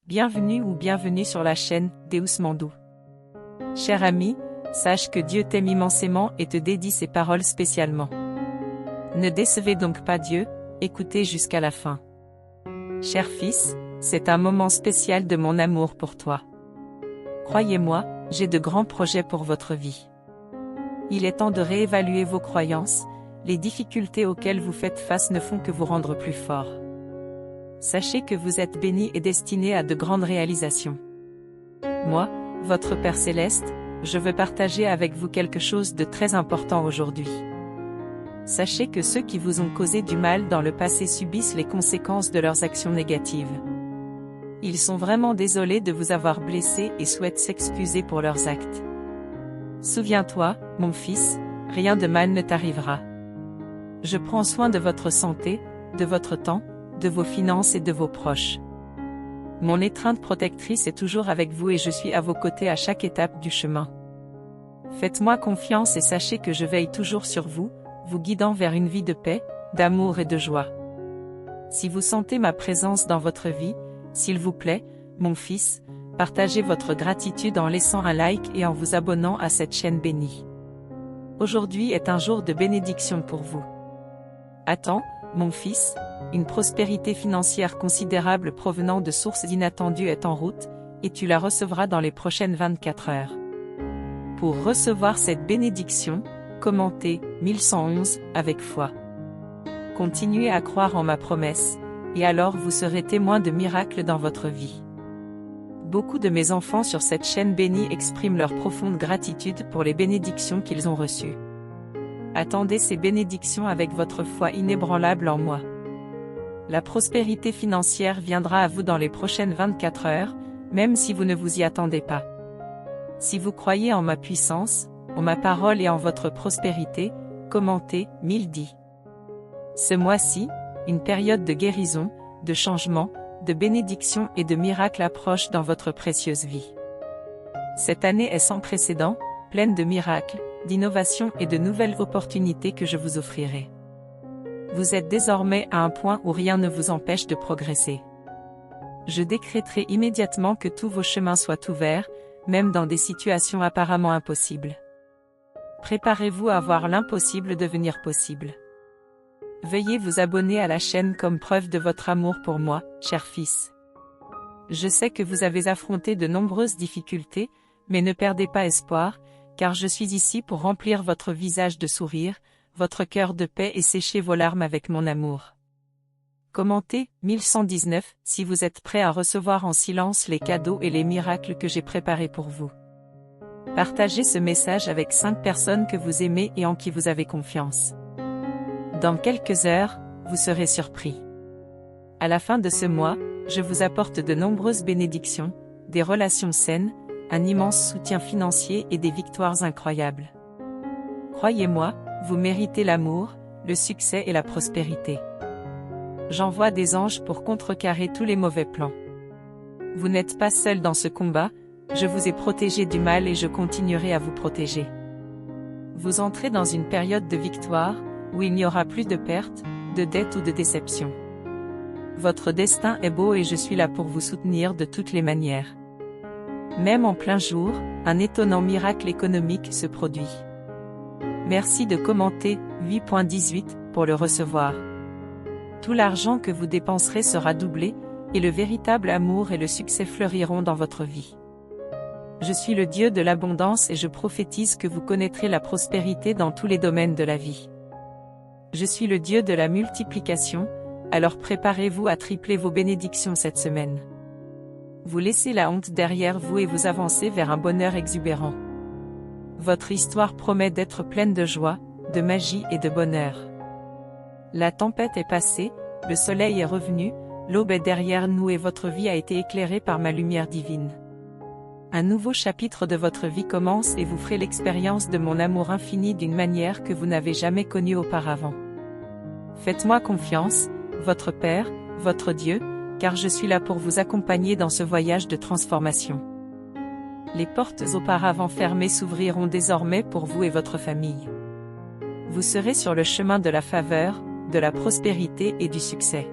Bienvenue ou bienvenue sur la chaîne Deus Mandou. Cher ami, sache que Dieu t'aime immensément et te dédie ses paroles spécialement. Ne décevez donc pas Dieu, écoutez jusqu'à la fin. Cher fils, c'est un moment spécial de mon amour pour toi. Croyez-moi, j'ai de grands projets pour votre vie. Il est temps de réévaluer vos croyances, les difficultés auxquelles vous faites face ne font que vous rendre plus fort. Sachez que vous êtes béni et destiné à de grandes réalisations. Moi, votre Père Céleste, je veux partager avec vous quelque chose de très important aujourd'hui. Sachez que ceux qui vous ont causé du mal dans le passé subissent les conséquences de leurs actions négatives. Ils sont vraiment désolés de vous avoir blessé et souhaitent s'excuser pour leurs actes. Souviens-toi, mon fils, rien de mal ne t'arrivera. Je prends soin de votre santé, de votre temps, de vos finances et de vos proches. Mon étreinte protectrice est toujours avec vous et je suis à vos côtés à chaque étape du chemin. Faites-moi confiance et sachez que je veille toujours sur vous, vous guidant vers une vie de paix, d'amour et de joie. Si vous sentez ma présence dans votre vie, s'il vous plaît, mon fils, partagez votre gratitude en laissant un like et en vous abonnant à cette chaîne bénie. Aujourd'hui est un jour de bénédiction pour vous. Attends, mon fils, une prospérité financière considérable provenant de sources inattendues est en route, et tu la recevras dans les prochaines 24 heures. Pour recevoir cette bénédiction, commentez 1111 avec foi. Continuez à croire en ma promesse, et alors vous serez témoin de miracles dans votre vie. Beaucoup de mes enfants sur cette chaîne bénie expriment leur profonde gratitude pour les bénédictions qu'ils ont reçues. Attendez ces bénédictions avec votre foi inébranlable en moi. La prospérité financière viendra à vous dans les prochaines 24 heures, même si vous ne vous y attendez pas. Si vous croyez en ma puissance, en ma parole et en votre prospérité, commentez 1010. Ce mois-ci, une période de guérison, de changement, de bénédiction et de miracles approche dans votre précieuse vie. Cette année est sans précédent, pleine de miracles, d'innovations et de nouvelles opportunités que je vous offrirai. Vous êtes désormais à un point où rien ne vous empêche de progresser. Je décréterai immédiatement que tous vos chemins soient ouverts, même dans des situations apparemment impossibles. Préparez-vous à voir l'impossible devenir possible. Veuillez vous abonner à la chaîne comme preuve de votre amour pour moi, cher fils. Je sais que vous avez affronté de nombreuses difficultés, mais ne perdez pas espoir, car je suis ici pour remplir votre visage de sourire, votre cœur de paix et sécher vos larmes avec mon amour. Commentez 1119 si vous êtes prêt à recevoir en silence les cadeaux et les miracles que j'ai préparés pour vous. Partagez ce message avec 5 personnes que vous aimez et en qui vous avez confiance. Dans quelques heures, vous serez surpris. À la fin de ce mois, je vous apporte de nombreuses bénédictions, des relations saines, un immense soutien financier et des victoires incroyables. Croyez-moi, vous méritez l'amour, le succès et la prospérité. J'envoie des anges pour contrecarrer tous les mauvais plans. Vous n'êtes pas seul dans ce combat, je vous ai protégé du mal et je continuerai à vous protéger. Vous entrez dans une période de victoire, où il n'y aura plus de pertes, de dettes ou de déceptions. Votre destin est beau et je suis là pour vous soutenir de toutes les manières. Même en plein jour, un étonnant miracle économique se produit. Merci de commenter 8.18 pour le recevoir. Tout l'argent que vous dépenserez sera doublé, et le véritable amour et le succès fleuriront dans votre vie. Je suis le Dieu de l'abondance et je prophétise que vous connaîtrez la prospérité dans tous les domaines de la vie. Je suis le Dieu de la multiplication, alors préparez-vous à tripler vos bénédictions cette semaine. Vous laissez la honte derrière vous et vous avancez vers un bonheur exubérant. Votre histoire promet d'être pleine de joie, de magie et de bonheur. La tempête est passée, le soleil est revenu, l'aube est derrière nous et votre vie a été éclairée par ma lumière divine. Un nouveau chapitre de votre vie commence et vous ferez l'expérience de mon amour infini d'une manière que vous n'avez jamais connue auparavant. Faites-moi confiance, votre Père, votre Dieu, car je suis là pour vous accompagner dans ce voyage de transformation. Les portes auparavant fermées s'ouvriront désormais pour vous et votre famille. Vous serez sur le chemin de la faveur, de la prospérité et du succès.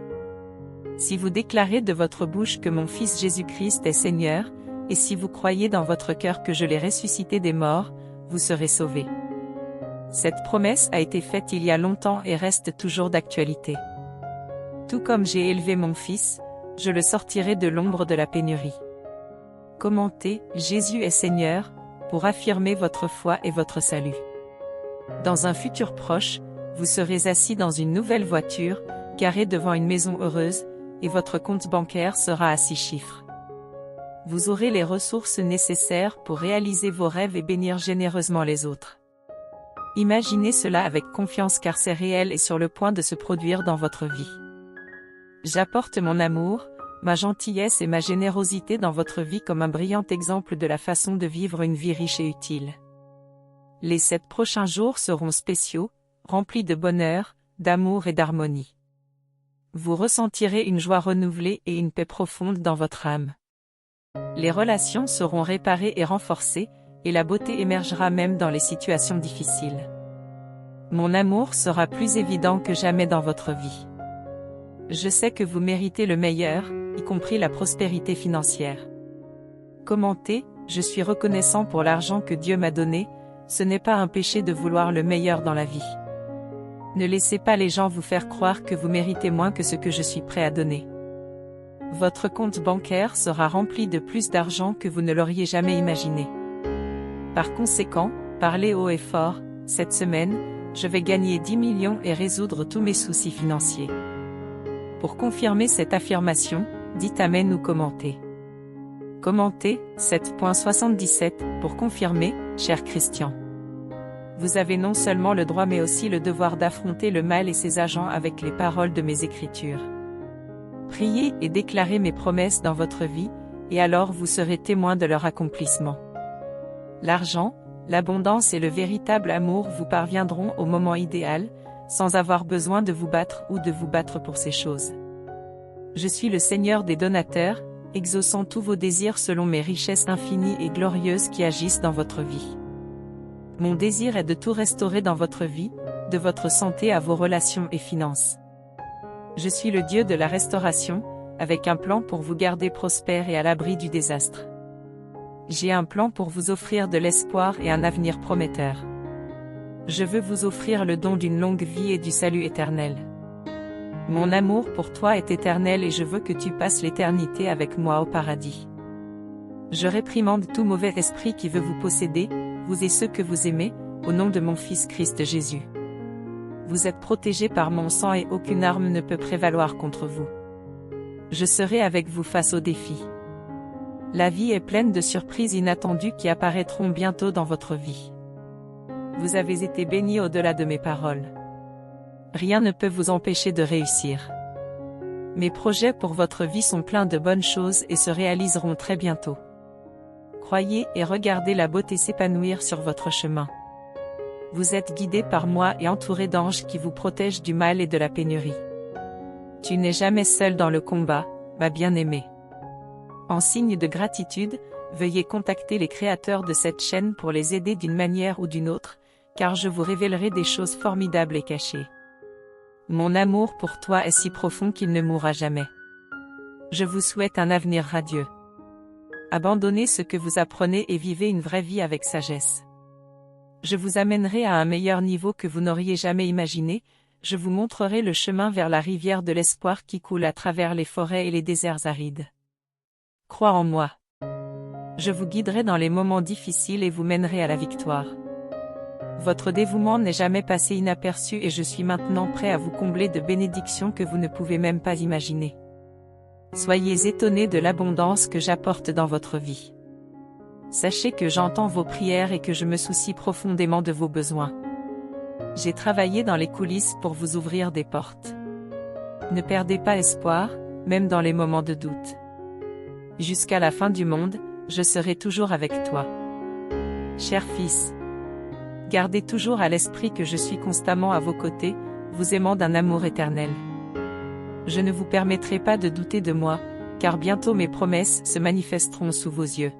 Si vous déclarez de votre bouche que mon Fils Jésus-Christ est Seigneur, et si vous croyez dans votre cœur que je l'ai ressuscité des morts, vous serez sauvés. Cette promesse a été faite il y a longtemps et reste toujours d'actualité. Tout comme j'ai élevé mon Fils, je le sortirai de l'ombre de la pénurie. Commentez « Jésus est Seigneur » pour affirmer votre foi et votre salut. Dans un futur proche, vous serez assis dans une nouvelle voiture, garée devant une maison heureuse, et votre compte bancaire sera à 6 chiffres. Vous aurez les ressources nécessaires pour réaliser vos rêves et bénir généreusement les autres. Imaginez cela avec confiance car c'est réel et sur le point de se produire dans votre vie. J'apporte mon amour, ma gentillesse et ma générosité dans votre vie comme un brillant exemple de la façon de vivre une vie riche et utile. Les 7 prochains jours seront spéciaux, remplis de bonheur, d'amour et d'harmonie. Vous ressentirez une joie renouvelée et une paix profonde dans votre âme. Les relations seront réparées et renforcées, et la beauté émergera même dans les situations difficiles. Mon amour sera plus évident que jamais dans votre vie. Je sais que vous méritez le meilleur, y compris la prospérité financière. Commentez, je suis reconnaissant pour l'argent que Dieu m'a donné, ce n'est pas un péché de vouloir le meilleur dans la vie. Ne laissez pas les gens vous faire croire que vous méritez moins que ce que je suis prêt à donner. Votre compte bancaire sera rempli de plus d'argent que vous ne l'auriez jamais imaginé. Par conséquent, parlez haut et fort, cette semaine, je vais gagner 10 millions et résoudre tous mes soucis financiers. Pour confirmer cette affirmation, dites Amen ou commentez. Commentez, 7.77, pour confirmer, cher Christian. Vous avez non seulement le droit mais aussi le devoir d'affronter le mal et ses agents avec les paroles de mes écritures. Priez et déclarez mes promesses dans votre vie, et alors vous serez témoin de leur accomplissement. L'argent, l'abondance et le véritable amour vous parviendront au moment idéal, sans avoir besoin de vous battre ou de vous battre pour ces choses. Je suis le Seigneur des donateurs, exaucant tous vos désirs selon mes richesses infinies et glorieuses qui agissent dans votre vie. Mon désir est de tout restaurer dans votre vie, de votre santé à vos relations et finances. Je suis le Dieu de la restauration, avec un plan pour vous garder prospère et à l'abri du désastre. J'ai un plan pour vous offrir de l'espoir et un avenir prometteur. Je veux vous offrir le don d'une longue vie et du salut éternel. Mon amour pour toi est éternel et je veux que tu passes l'éternité avec moi au paradis. Je réprimande tout mauvais esprit qui veut vous posséder, vous et ceux que vous aimez, au nom de mon Fils Christ Jésus. Vous êtes protégés par mon sang et aucune arme ne peut prévaloir contre vous. Je serai avec vous face aux défis. La vie est pleine de surprises inattendues qui apparaîtront bientôt dans votre vie. Vous avez été bénis au-delà de mes paroles. Rien ne peut vous empêcher de réussir. Mes projets pour votre vie sont pleins de bonnes choses et se réaliseront très bientôt. Croyez et regardez la beauté s'épanouir sur votre chemin. Vous êtes guidés par moi et entourés d'anges qui vous protègent du mal et de la pénurie. Tu n'es jamais seul dans le combat, ma bien-aimée. En signe de gratitude, veuillez contacter les créateurs de cette chaîne pour les aider d'une manière ou d'une autre, car je vous révélerai des choses formidables et cachées. Mon amour pour toi est si profond qu'il ne mourra jamais. Je vous souhaite un avenir radieux. Abandonnez ce que vous apprenez et vivez une vraie vie avec sagesse. Je vous amènerai à un meilleur niveau que vous n'auriez jamais imaginé, je vous montrerai le chemin vers la rivière de l'espoir qui coule à travers les forêts et les déserts arides. Crois en moi. Je vous guiderai dans les moments difficiles et vous mènerai à la victoire. Votre dévouement n'est jamais passé inaperçu et je suis maintenant prêt à vous combler de bénédictions que vous ne pouvez même pas imaginer. Soyez étonnés de l'abondance que j'apporte dans votre vie. Sachez que j'entends vos prières et que je me soucie profondément de vos besoins. J'ai travaillé dans les coulisses pour vous ouvrir des portes. Ne perdez pas espoir, même dans les moments de doute. Jusqu'à la fin du monde, je serai toujours avec toi. Cher fils, gardez toujours à l'esprit que je suis constamment à vos côtés, vous aimant d'un amour éternel. Je ne vous permettrai pas de douter de moi, car bientôt mes promesses se manifesteront sous vos yeux.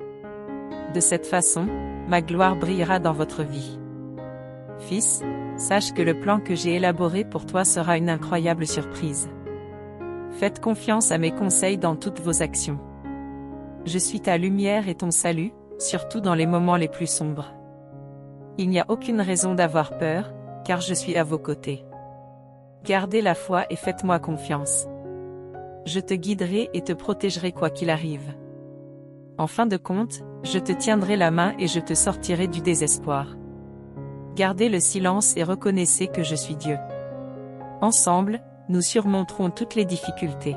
De cette façon, ma gloire brillera dans votre vie. Fils, sache que le plan que j'ai élaboré pour toi sera une incroyable surprise. Faites confiance à mes conseils dans toutes vos actions. Je suis ta lumière et ton salut, surtout dans les moments les plus sombres. Il n'y a aucune raison d'avoir peur, car je suis à vos côtés. Gardez la foi et faites-moi confiance. Je te guiderai et te protégerai quoi qu'il arrive. En fin de compte, je te tiendrai la main et je te sortirai du désespoir. Gardez le silence et reconnaissez que je suis Dieu. Ensemble, nous surmonterons toutes les difficultés.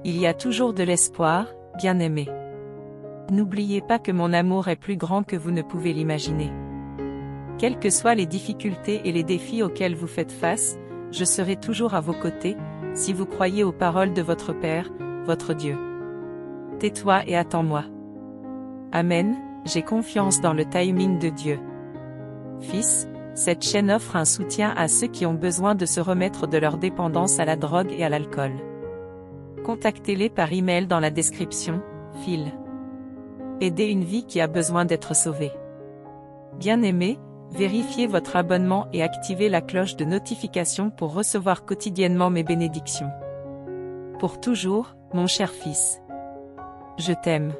Il y a toujours de l'espoir, bien-aimés. N'oubliez pas que mon amour est plus grand que vous ne pouvez l'imaginer. Quelles que soient les difficultés et les défis auxquels vous faites face, je serai toujours à vos côtés, si vous croyez aux paroles de votre Père, votre Dieu. Tais-toi et attends-moi. Amen, j'ai confiance dans le timing de Dieu. Fils, cette chaîne offre un soutien à ceux qui ont besoin de se remettre de leur dépendance à la drogue et à l'alcool. Contactez-les par email dans la description, Phil. Aidez une vie qui a besoin d'être sauvée. Bien-aimés, vérifiez votre abonnement et activez la cloche de notification pour recevoir quotidiennement mes bénédictions. Pour toujours, mon cher fils. Je t'aime.